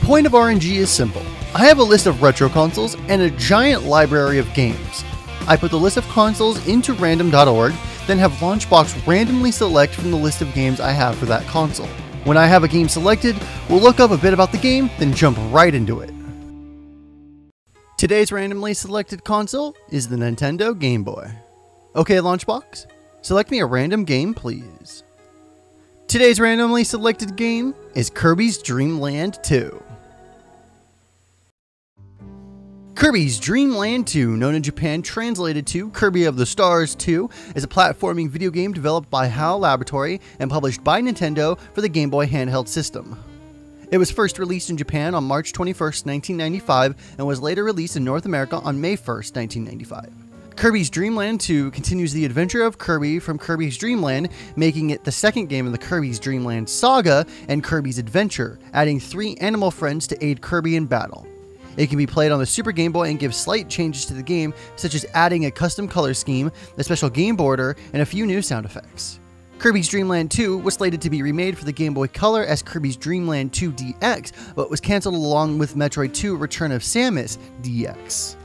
point of RNG is simple. I have a list of retro consoles and a giant library of games. I put the list of consoles into random.org, then have Launchbox randomly select from the list of games I have for that console. When I have a game selected, we'll look up a bit about the game, then jump right into it. Today's randomly selected console is the Nintendo Game Boy. Okay, Launchbox, select me a random game, please. Today's randomly selected game is Kirby's Dream Land 2. Kirby's Dream Land 2, known in Japan translated to Kirby of the Stars 2, is a platforming video game developed by HAL Laboratory and published by Nintendo for the Game Boy handheld system. It was first released in Japan on March 21st, 1995, and was later released in North America on May 1st, 1995. Kirby's Dream Land 2 continues the adventure of Kirby from Kirby's Dream Land, making it the second game in the Kirby's Dream Land saga and Kirby's Adventure, adding 3 animal friends to aid Kirby in battle. It can be played on the Super Game Boy and give slight changes to the game, such as adding a custom color scheme, a special game border, and a few new sound effects. Kirby's Dream Land 2 was slated to be remade for the Game Boy Color as Kirby's Dream Land 2 DX, but was cancelled along with Metroid 2 Return of Samus DX.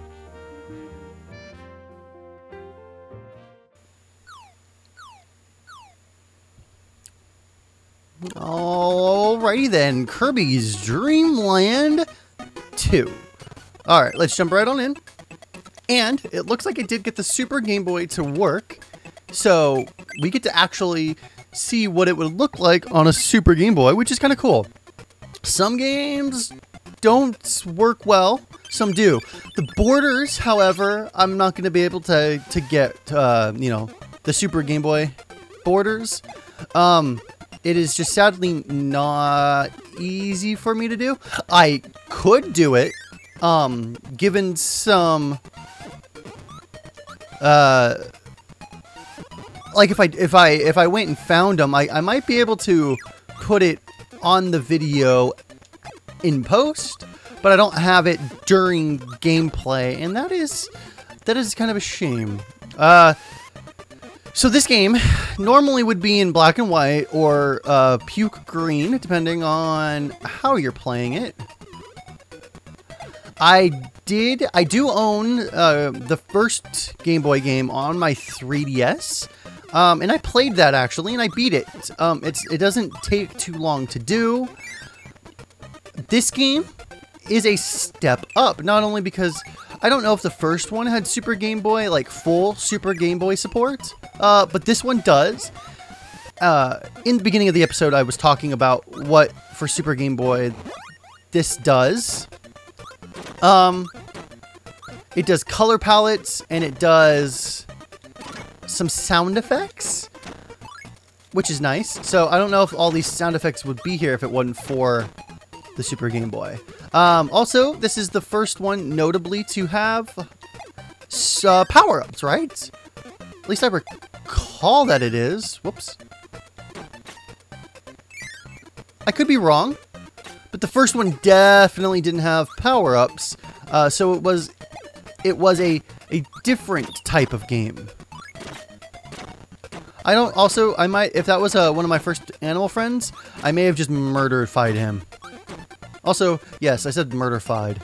Alrighty then, Kirby's Dream Land 2. Alright, let's jump right on in. And it looks like it did get the Super Game Boy to work, so we get to actually see what it would look like on a Super Game Boy, which is kind of cool. Some games don't work well, some do. The borders, however, I'm not going to be able to get, you know, the Super Game Boy borders. It is just sadly not easy for me to do. I could do it, given some, like if I went and found them, I might be able to put it on the video in post, but I don't have it during gameplay, and that is kind of a shame. So this game normally would be in black and white or puke green, depending on how you're playing it. I do own the first Game Boy game on my 3DS, and I played that actually, and I beat it. It doesn't take too long to do. This game is a step up, not only because I don't know if the first one had Super Game Boy, like full Super Game Boy support, but this one does. In the beginning of the episode, I was talking about what for Super Game Boy this does. It does color palettes, and it does some sound effects, which is nice. So I don't know if all these sound effects would be here if it wasn't for the Super Game Boy. Also, this is the first one, notably, to have power-ups, right? At least I recall that it is. Whoops. I could be wrong, but the first one definitely didn't have power-ups, so it was a different type of game. I might, if that was one of my first animal friends, I may have just murder-fied him. Also, yes, I said murder-fied.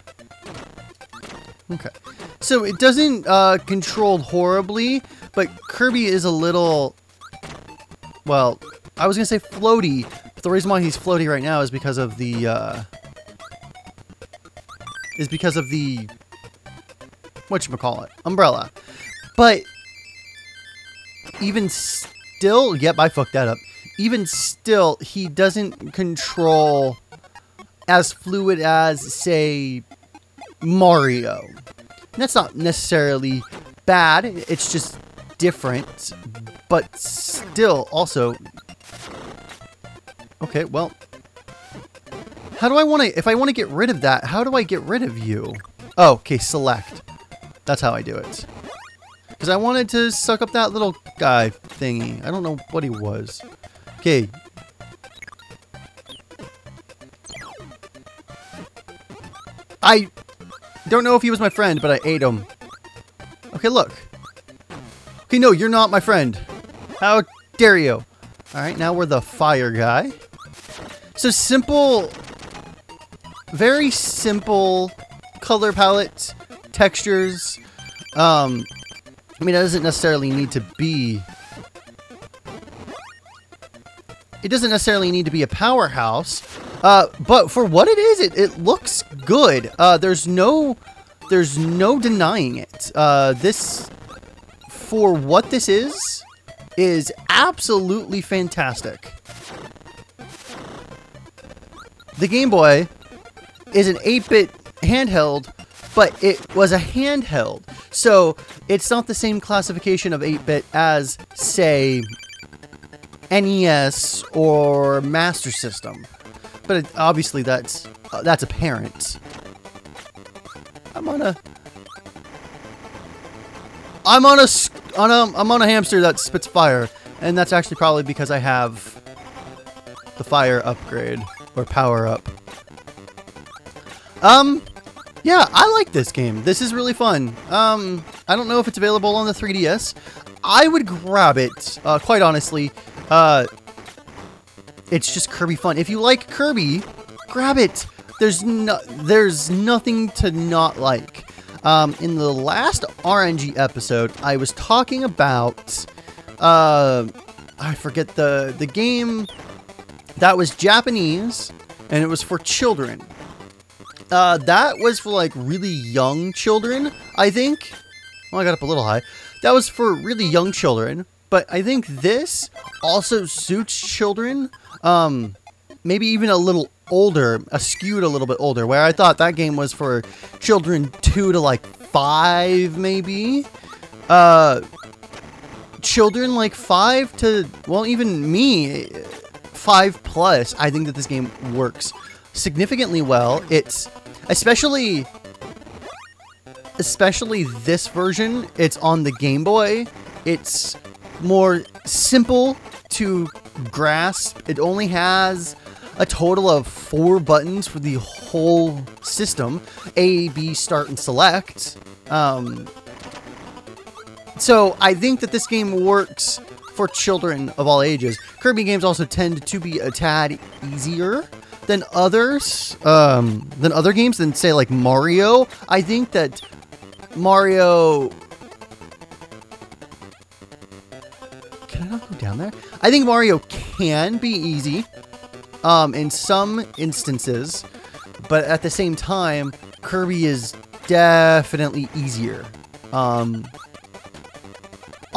Okay. So it doesn't control horribly, but Kirby is a little, well, I was going to say floaty, but the reason why he's floaty right now is because of the, whatchamacallit, umbrella. But even still, yep, I fucked that up. Even still, he doesn't control as fluid as, say, Mario. And that's not necessarily bad, it's just different, but still also... Okay, well, how do I want to... If I want to get rid of that, how do I get rid of you? Oh, okay, select. That's how I do it. Because I wanted to suck up that little guy thingy. I don't know what he was. Okay. I don't know if he was my friend, but I ate him. Okay, look. Okay, no, you're not my friend. How dare you? Alright, now we're the fire guy. So simple very simple color palette, textures. I mean, it doesn't necessarily need to be... It doesn't necessarily need to be a powerhouse, but for what it is, it looks good. There's no denying it. This, for what this is absolutely fantastic. The Game Boy is an 8-bit handheld, but it was a handheld. So it's not the same classification of 8-bit as, say, NES or Master System. But obviously that's apparent. I'm on a hamster that spits fire, and that's actually probably because I have the fire upgrade or power up. Yeah, I like this game. This is really fun. I don't know if it's available on the 3DS. I would grab it, quite honestly. It's just Kirby fun. If you like Kirby, grab it. There's nothing to not like. In the last RNG episode, I was talking about, I forget the game that was Japanese, and it was for children. That was for like really young children, I think. Well, I got up a little high. That was for really young children, but I think this also suits children, maybe even a little older, skewed a little bit older, where I thought that game was for children 2 to like 5, maybe. Children like 5 to, well, even me, 5 plus, I think that this game works significantly well. It's especially this version, it's on the Game Boy. It's more simple to grasp. It only has a total of 4 buttons for the whole system: A, B, start, and select. So I think that this game works for children of all ages. Kirby games also tend to be a tad easier than others, than other games, than say like Mario. I think that Mario... Can I not go down there? I think Mario can be easy, in some instances, but at the same time, Kirby is definitely easier.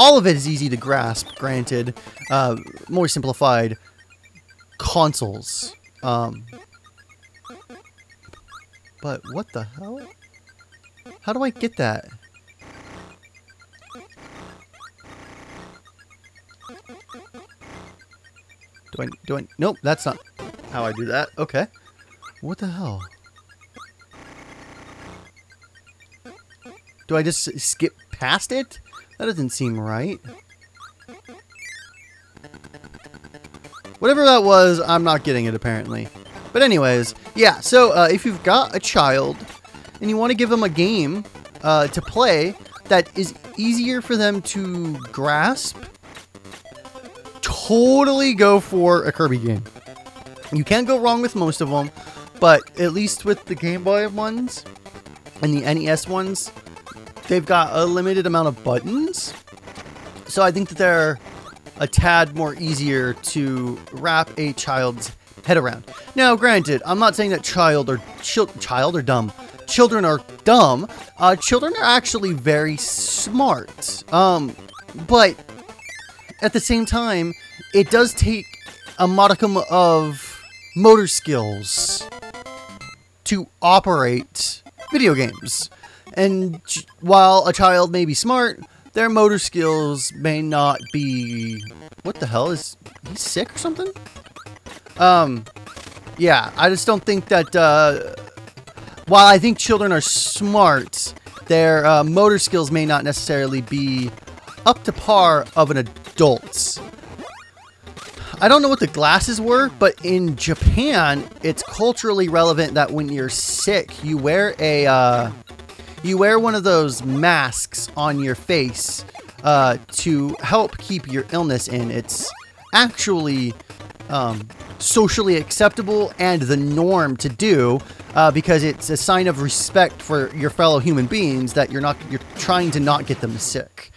All of it is easy to grasp, granted. More simplified consoles. But what the hell? How do I get that? Do I, nope, that's not how I do that. Okay. What the hell? Do I just skip past it? That doesn't seem right. Whatever that was, I'm not getting it apparently. But anyways, yeah, so if you've got a child and you want to give them a game to play that is easier for them to grasp, totally go for a Kirby game. You can't go wrong with most of them, but at least with the Game Boy ones and the NES ones, they've got a limited amount of buttons. So I think that they're a tad more easier to wrap a child's head around. Now, granted, I'm not saying that children are dumb. Children are dumb. Children are actually very smart. But at the same time, it does take a modicum of motor skills to operate video games. And while a child may be smart, their motor skills may not be... What the hell? Is he sick or something? Yeah, I just don't think that... while I think children are smart, their motor skills may not necessarily be up to par of an adult's. I don't know what the glasses were, but in Japan, it's culturally relevant that when you're sick, you wear a... you wear one of those masks on your face to help keep your illness in. It's actually socially acceptable and the norm to do, because it's a sign of respect for your fellow human beings that you're trying to not get them sick.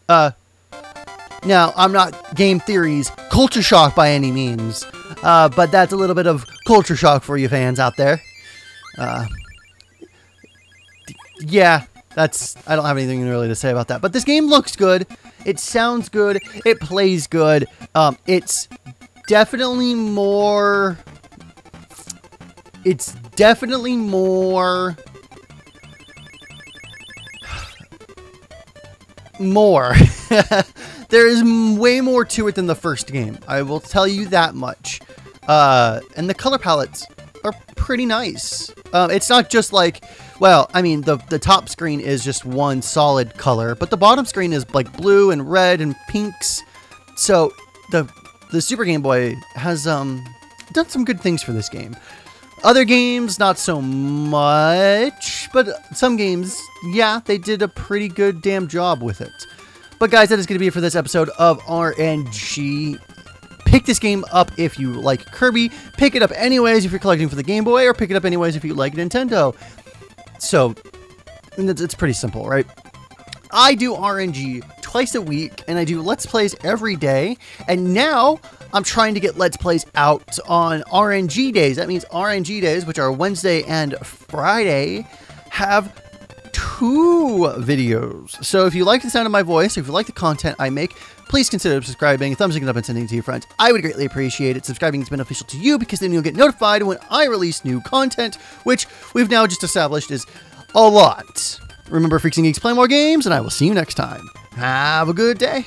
Now, I'm not Game Theory's culture shock by any means, but that's a little bit of culture shock for you fans out there. Yeah, I don't have anything really to say about that. But this game looks good. It sounds good. It plays good. It's definitely more... more. There is way more to it than the first game. I will tell you that much. And the color palettes are pretty nice. It's not just like, well, I mean, the top screen is just one solid color, but the bottom screen is like blue and red and pinks. So the Super Game Boy has done some good things for this game. Other games, not so much, but some games, yeah, they did a pretty good damn job with it. But guys, that is going to be it for this episode of RNG. Pick this game up if you like Kirby. Pick it up anyways if you're collecting for the Game Boy, or pick it up anyways if you like Nintendo. So, it's pretty simple, right? I do RNG twice a week, and I do Let's Plays every day, and now I'm trying to get Let's Plays out on RNG days. That means RNG days, which are Wednesday and Friday, have 2 videos. So if you like the sound of my voice, or if you like the content I make, please consider subscribing, thumbsing it up, and sending it to your friends. I would greatly appreciate it. Subscribing is beneficial to you because then you'll get notified when I release new content, which we've now just established is a lot. Remember, Freaks and Geeks play more games, and I will see you next time. Have a good day.